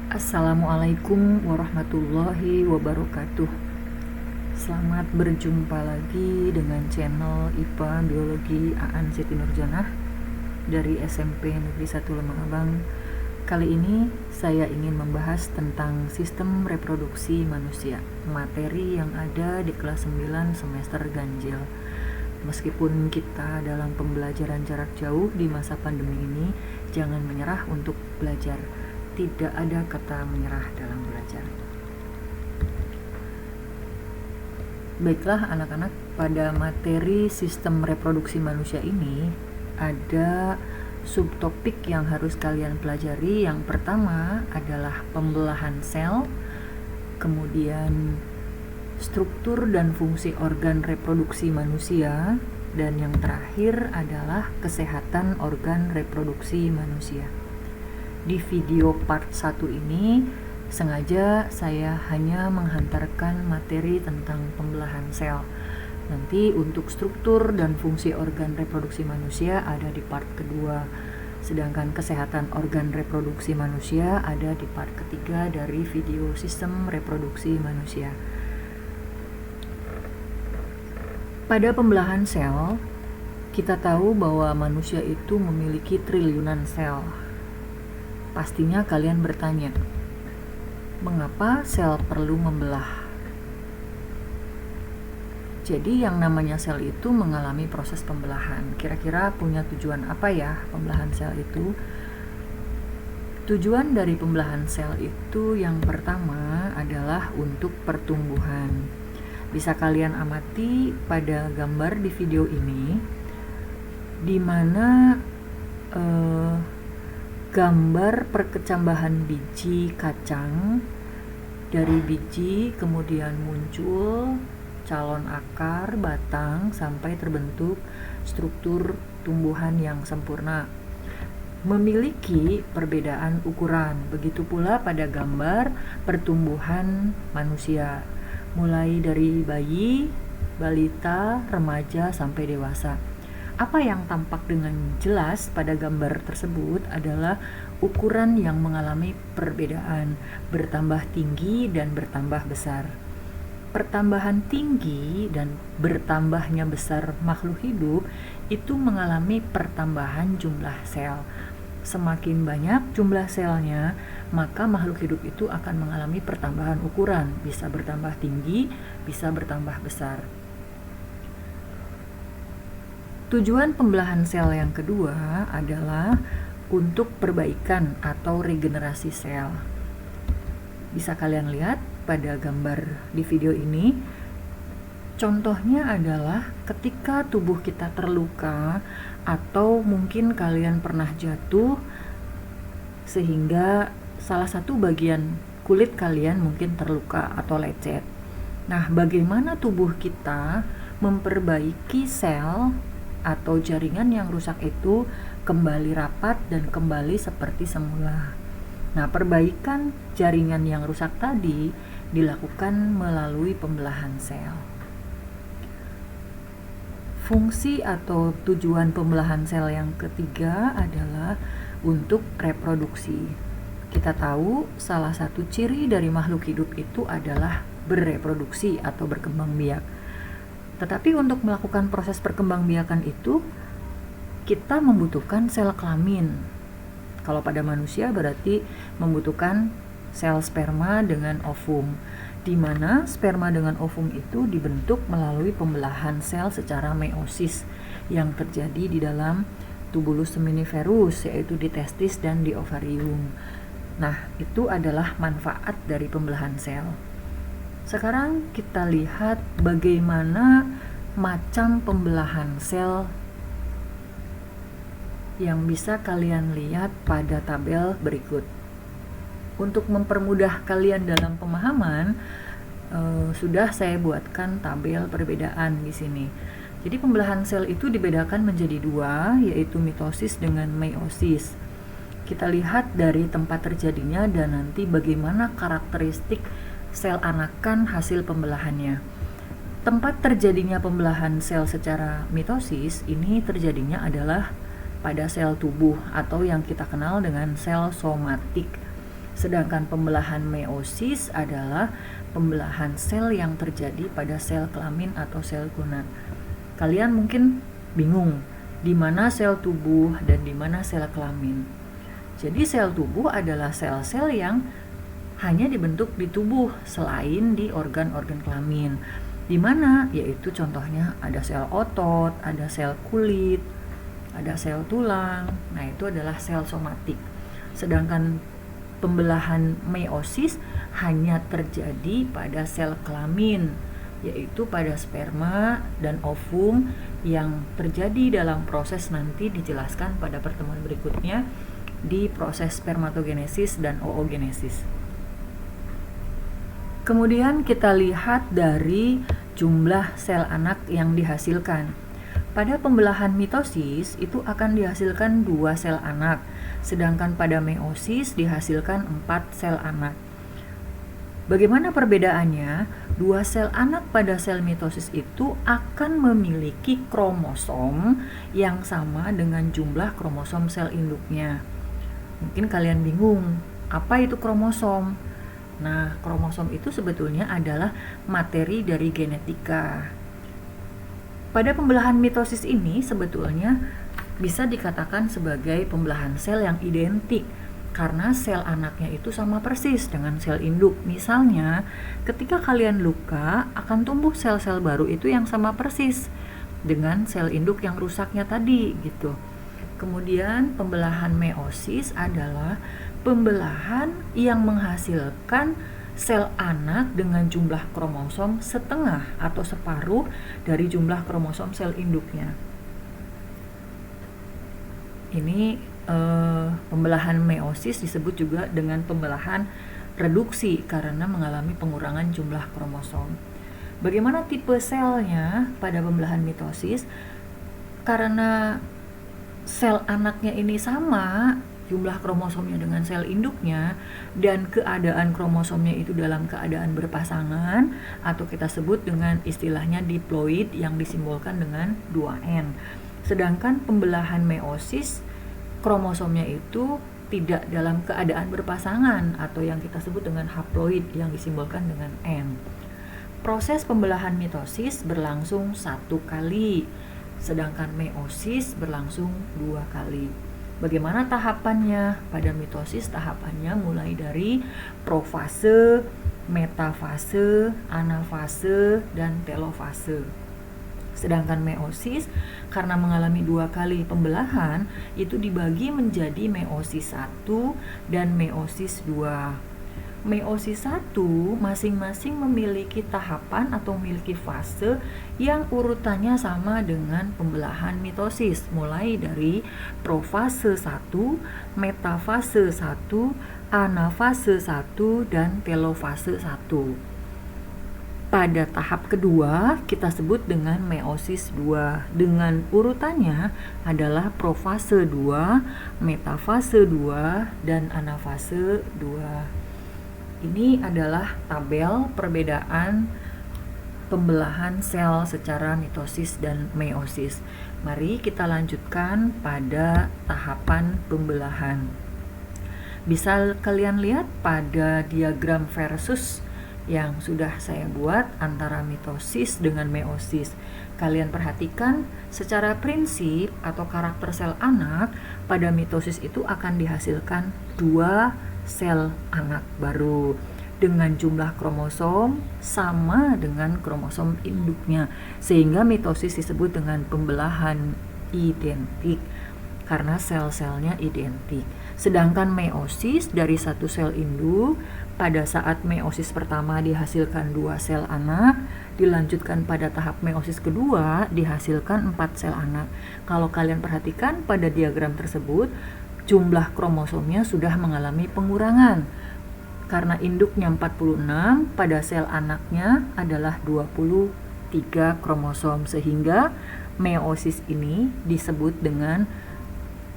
Assalamualaikum warahmatullahi wabarakatuh. Selamat berjumpa lagi dengan channel IPA Biologi Aan Siti Nurjanah dari SMP Negeri 1 Lemah Abang. Kali ini saya ingin membahas tentang sistem reproduksi manusia, materi yang ada di kelas 9 semester ganjil. Meskipun kita dalam pembelajaran jarak jauh di masa pandemi ini, jangan menyerah untuk belajar. Tidak ada kata menyerah dalam belajar. Baiklah anak-anak, pada materi sistem reproduksi manusia ini ada subtopik yang harus kalian pelajari. Yang pertama adalah pembelahan sel, kemudian struktur dan fungsi organ reproduksi manusia, dan yang terakhir adalah kesehatan organ reproduksi manusia. Di video part 1 ini sengaja saya hanya menghantarkan materi tentang pembelahan sel. Nanti untuk struktur dan fungsi organ reproduksi manusia ada di part kedua, sedangkan kesehatan organ reproduksi manusia ada di part ketiga dari video sistem reproduksi manusia. Pada pembelahan sel, kita tahu bahwa manusia itu memiliki triliunan sel. Pastinya kalian bertanya, mengapa sel perlu membelah? Jadi yang namanya sel itu mengalami proses pembelahan. Kira-kira punya tujuan apa ya pembelahan sel itu? Tujuan dari pembelahan sel itu yang pertama adalah untuk pertumbuhan. Bisa kalian amati pada gambar di video ini, di mana gambar perkecambahan biji kacang. Dari biji kemudian muncul calon akar, batang, sampai terbentuk struktur tumbuhan yang sempurna, memiliki perbedaan ukuran. Begitu pula pada gambar pertumbuhan manusia, mulai dari bayi, balita, remaja, sampai dewasa. Apa yang tampak dengan jelas pada gambar tersebut adalah ukuran yang mengalami perbedaan, bertambah tinggi dan bertambah besar. Pertambahan tinggi dan bertambahnya besar makhluk hidup itu mengalami pertambahan jumlah sel. Semakin banyak jumlah selnya, maka makhluk hidup itu akan mengalami pertambahan ukuran, bisa bertambah tinggi, bisa bertambah besar. Tujuan pembelahan sel yang kedua adalah untuk perbaikan atau regenerasi sel. Bisa kalian lihat pada gambar di video ini. Contohnya adalah ketika tubuh kita terluka, atau mungkin kalian pernah jatuh sehingga salah satu bagian kulit kalian mungkin terluka atau lecet. Nah, bagaimana tubuh kita memperbaiki sel atau jaringan yang rusak itu kembali rapat dan kembali seperti semula. Nah, perbaikan jaringan yang rusak tadi dilakukan melalui pembelahan sel. Fungsi atau tujuan pembelahan sel yang ketiga adalah untuk reproduksi. Kita tahu salah satu ciri dari makhluk hidup itu adalah bereproduksi atau berkembang biak. Tetapi untuk melakukan proses perkembangbiakan itu, kita membutuhkan sel kelamin. Kalau pada manusia berarti membutuhkan sel sperma dengan ovum, di mana sperma dengan ovum itu dibentuk melalui pembelahan sel secara meiosis yang terjadi di dalam tubulus seminiferus, yaitu di testis dan di ovarium. Nah, itu adalah manfaat dari pembelahan sel. Sekarang kita lihat bagaimana macam pembelahan sel yang bisa kalian lihat pada tabel berikut. Untuk mempermudah kalian dalam pemahaman, sudah saya buatkan tabel perbedaan di sini. Jadi pembelahan sel itu dibedakan menjadi dua, yaitu mitosis dengan meiosis. Kita lihat dari tempat terjadinya dan nanti bagaimana karakteristik sel anakan hasil pembelahannya. Tempat terjadinya pembelahan sel secara mitosis ini terjadinya adalah pada sel tubuh atau yang kita kenal dengan sel somatik. Sedangkan pembelahan meiosis adalah pembelahan sel yang terjadi pada sel kelamin atau sel gonad. Kalian mungkin bingung, di mana sel tubuh dan di mana sel kelamin. Jadi sel tubuh adalah sel-sel yang hanya dibentuk di tubuh selain di organ-organ kelamin. Di mana? Yaitu contohnya ada sel otot, ada sel kulit, ada sel tulang. Nah, itu adalah sel somatik. Sedangkan pembelahan meiosis hanya terjadi pada sel kelamin, yaitu pada sperma dan ovum yang terjadi dalam proses nanti dijelaskan pada pertemuan berikutnya di proses spermatogenesis dan oogenesis. Kemudian kita lihat dari jumlah sel anak yang dihasilkan. Pada pembelahan mitosis itu akan dihasilkan 2 sel anak, sedangkan pada meiosis dihasilkan 4 sel anak. Bagaimana perbedaannya? 2 sel anak pada sel mitosis itu akan memiliki kromosom yang sama dengan jumlah kromosom sel induknya. Mungkin kalian bingung, apa itu kromosom? Nah, kromosom itu sebetulnya adalah materi dari genetika. Pada pembelahan mitosis ini sebetulnya bisa dikatakan sebagai pembelahan sel yang identik karena sel anaknya itu sama persis dengan sel induk. Misalnya, ketika kalian luka akan tumbuh sel-sel baru itu yang sama persis dengan sel induk yang rusaknya tadi gitu. Kemudian pembelahan meiosis adalah pembelahan yang menghasilkan sel anak dengan jumlah kromosom setengah atau separuh dari jumlah kromosom sel induknya. Ini pembelahan meiosis disebut juga dengan pembelahan reduksi karena mengalami pengurangan jumlah kromosom. Bagaimana tipe selnya pada pembelahan mitosis? Karena sel anaknya ini sama jumlah kromosomnya dengan sel induknya dan keadaan kromosomnya itu dalam keadaan berpasangan atau kita sebut dengan istilahnya diploid yang disimbolkan dengan 2N. Sedangkan pembelahan meiosis kromosomnya itu tidak dalam keadaan berpasangan atau yang kita sebut dengan haploid yang disimbolkan dengan N. Proses pembelahan mitosis berlangsung 1 kali, sedangkan meiosis berlangsung 2 kali. Bagaimana tahapannya? Pada mitosis tahapannya mulai dari profase, metafase, anafase, dan telofase. Sedangkan meiosis karena mengalami 2 kali pembelahan itu dibagi menjadi meiosis 1 dan meiosis 2. Meiosis 1 masing-masing memiliki tahapan atau memiliki fase yang urutannya sama dengan pembelahan mitosis, mulai dari profase 1, metafase 1, anafase 1, dan telofase 1. Pada tahap kedua kita sebut dengan meiosis 2 dengan urutannya adalah profase 2, metafase 2, dan anafase 2. Ini adalah tabel perbedaan pembelahan sel secara mitosis dan meiosis. Mari kita lanjutkan pada tahapan pembelahan. Bisa kalian lihat pada diagram versus yang sudah saya buat antara mitosis dengan meiosis. Kalian perhatikan secara prinsip atau karakter sel anak pada mitosis itu akan dihasilkan 2 sel anak baru dengan jumlah kromosom sama dengan kromosom induknya, sehingga mitosis disebut dengan pembelahan identik karena sel-selnya identik. Sedangkan meiosis dari 1 sel induk, pada saat meiosis pertama dihasilkan 2 sel anak, dilanjutkan pada tahap meiosis kedua dihasilkan 4 sel anak. Kalau kalian perhatikan pada diagram tersebut, jumlah kromosomnya sudah mengalami pengurangan. Karena induknya 46, pada sel anaknya adalah 23 kromosom, sehingga meiosis ini disebut dengan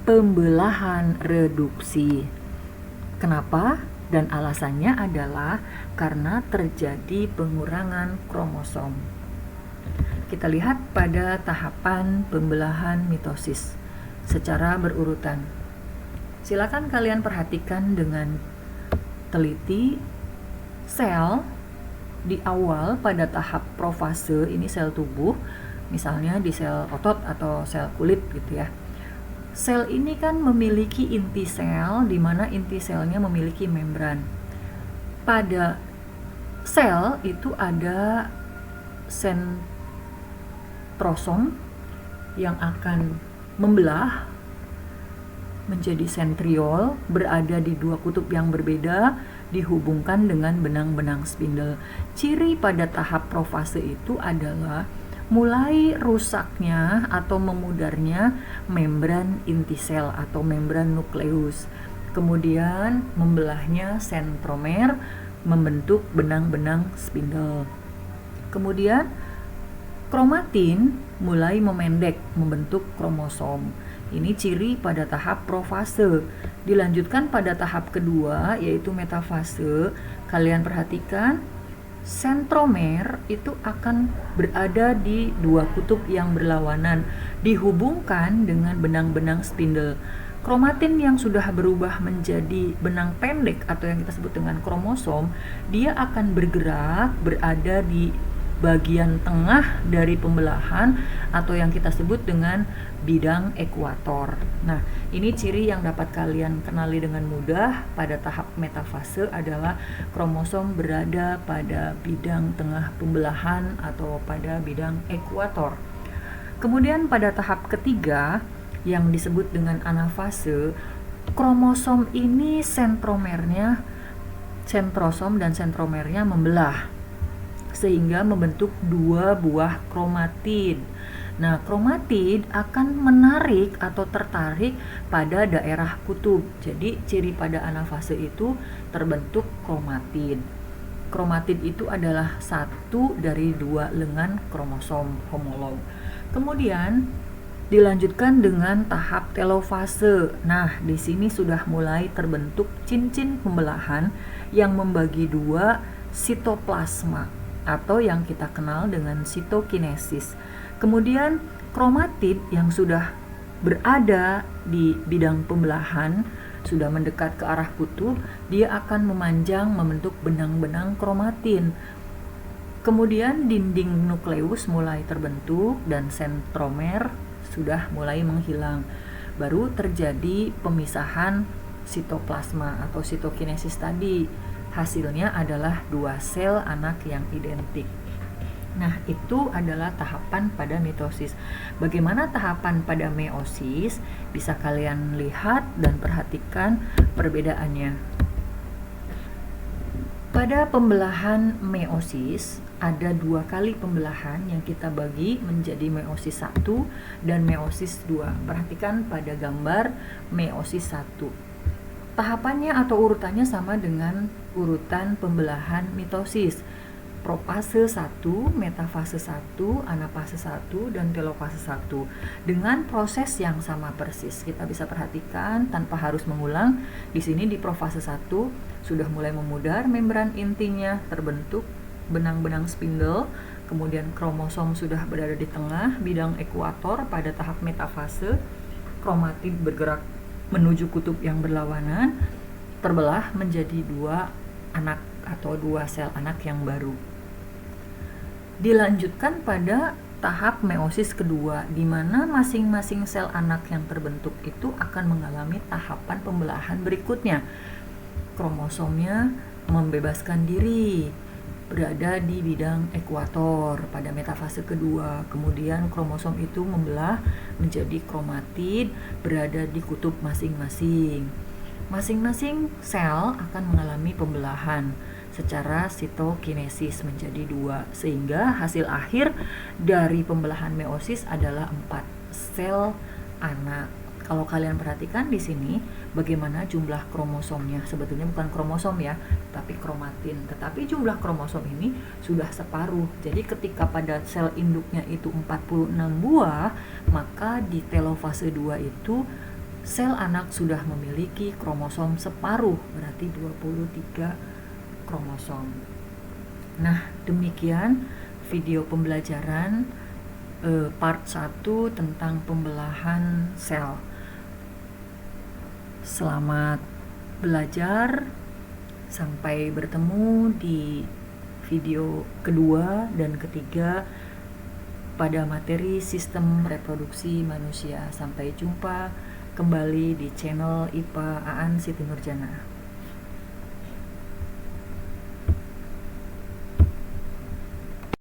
pembelahan reduksi. Kenapa? Dan alasannya adalah karena terjadi pengurangan kromosom. Kita lihat pada tahapan pembelahan mitosis secara berurutan. Silakan kalian perhatikan dengan teliti, sel di awal pada tahap profase ini sel tubuh, misalnya di sel otot atau sel kulit gitu ya. Sel ini kan memiliki inti sel, di mana inti selnya memiliki membran. Pada sel itu ada sentrosom yang akan membelah menjadi sentriol, berada di dua kutub yang berbeda, dihubungkan dengan benang-benang spindle. Ciri pada tahap profase itu adalah mulai rusaknya atau memudarnya membran inti sel atau membran nukleus. Kemudian membelahnya sentromer membentuk benang-benang spindle. Kemudian kromatin mulai memendek membentuk kromosom. Ini ciri pada tahap profase. Dilanjutkan pada tahap kedua yaitu metafase. Kalian perhatikan sentromer itu akan berada di dua kutub yang berlawanan, dihubungkan dengan benang-benang spindle. Kromatin yang sudah berubah menjadi benang pendek atau yang kita sebut dengan kromosom, dia akan bergerak berada di bagian tengah dari pembelahan atau yang kita sebut dengan bidang ekuator. Nah, ini ciri yang dapat kalian kenali dengan mudah pada tahap metafase adalah kromosom berada pada bidang tengah pembelahan atau pada bidang ekuator. Kemudian pada tahap ketiga yang disebut dengan anafase, kromosom ini sentrosom dan sentromernya membelah sehingga membentuk dua buah kromatid. Nah, kromatid akan menarik atau tertarik pada daerah kutub. Jadi, ciri pada anafase itu terbentuk kromatid. Kromatid itu adalah satu dari dua lengan kromosom homolog. Kemudian dilanjutkan dengan tahap telofase. Nah, di sini sudah mulai terbentuk cincin pembelahan yang membagi dua sitoplasma atau yang kita kenal dengan sitokinesis. Kemudian kromatid yang sudah berada di bidang pembelahan sudah mendekat ke arah kutub, dia akan memanjang membentuk benang-benang kromatin. Kemudian dinding nukleus mulai terbentuk dan sentromer sudah mulai menghilang. Baru terjadi pemisahan sitoplasma atau sitokinesis tadi. Hasilnya adalah dua sel anak yang identik. Nah, itu adalah tahapan pada mitosis. Bagaimana tahapan pada meiosis? Bisa kalian lihat dan perhatikan perbedaannya. Pada pembelahan meiosis, ada dua kali pembelahan yang kita bagi menjadi meiosis 1 dan meiosis 2. Perhatikan pada gambar meiosis 1. Tahapannya atau urutannya sama dengan urutan pembelahan mitosis. Profase 1, metafase 1, anafase 1, dan telofase 1. Dengan proses yang sama persis. Kita bisa perhatikan tanpa harus mengulang. Di sini di profase 1 sudah mulai memudar membran intinya, terbentuk benang-benang spindle. Kemudian kromosom sudah berada di tengah bidang ekuator pada tahap metafase. Kromatid bergerak menuju kutub yang berlawanan, terbelah menjadi dua anak atau dua sel anak yang baru. Dilanjutkan pada tahap meiosis kedua, di mana masing-masing sel anak yang terbentuk itu akan mengalami tahapan pembelahan berikutnya. Kromosomnya membebaskan diri, berada di bidang ekuator pada metafase kedua. Kemudian kromosom itu membelah menjadi kromatid, berada di kutub masing-masing. Masing-masing sel akan mengalami pembelahan secara sitokinesis menjadi dua, sehingga hasil akhir dari pembelahan meiosis adalah 4 sel anak. Kalau kalian perhatikan di sini bagaimana jumlah kromosomnya, sebetulnya bukan kromosom ya, tapi kromatin. Tetapi jumlah kromosom ini sudah separuh. Jadi ketika pada sel induknya itu 46 buah, maka di telofase 2 itu sel anak sudah memiliki kromosom separuh, berarti 23 kromosom. Nah, demikian video pembelajaran part 1 tentang pembelahan sel. Selamat belajar. Sampai bertemu di video kedua dan ketiga pada materi sistem reproduksi manusia. Sampai jumpa kembali di channel IPA Aan Siti Nurjana.